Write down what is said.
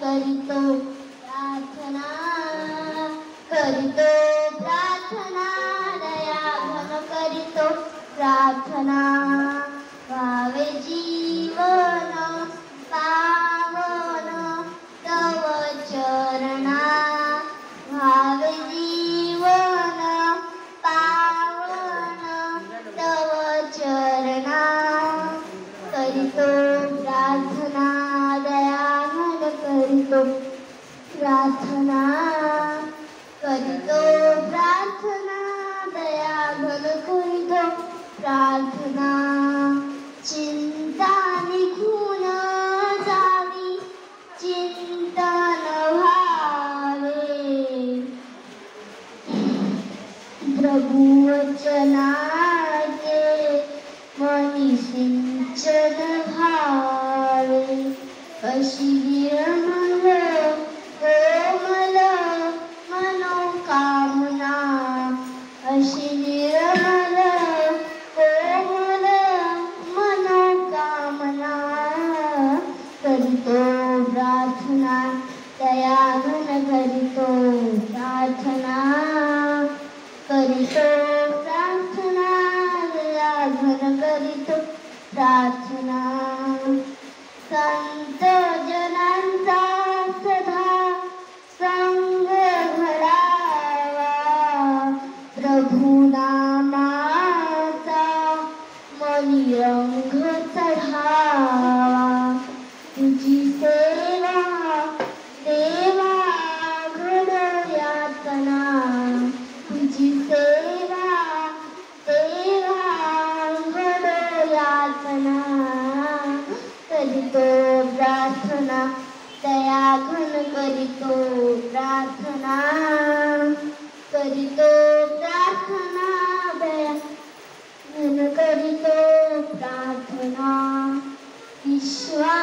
करितो प्रार्थना करितो प्रार्थना दया घन करितो प्रार्थना भावे जीवन पावन तव चरणा भावे जीवन पावन तव चरणा करितो प्रार्थना दया घन करितो प्रार्थना करितो प्रार्थना दया घन करितो प्रार्थना चिंता निघून जावी चिंतन व्हावे प्रभु वचनाचे मनी सिंचन व्हावे अशी निर्मल कोमल मनोकामना अशी निर्मल कोमल मनोकामना करितो प्रार्थना दया घन करितो प्रार्थना करितो प्रार्थना दया घन करितो प्रार्थना संत जनांचा सदा संग घडावा प्रभु नामाचा मनी रंग चढावा तुझी सेवा देवा घडो यातना तुझी सेवा देवा घडो यातना करितो प्रार्थना दया घन करितो प्रार्थना करितो प्रार्थना दया घन करितो प्रार्थना विश्वा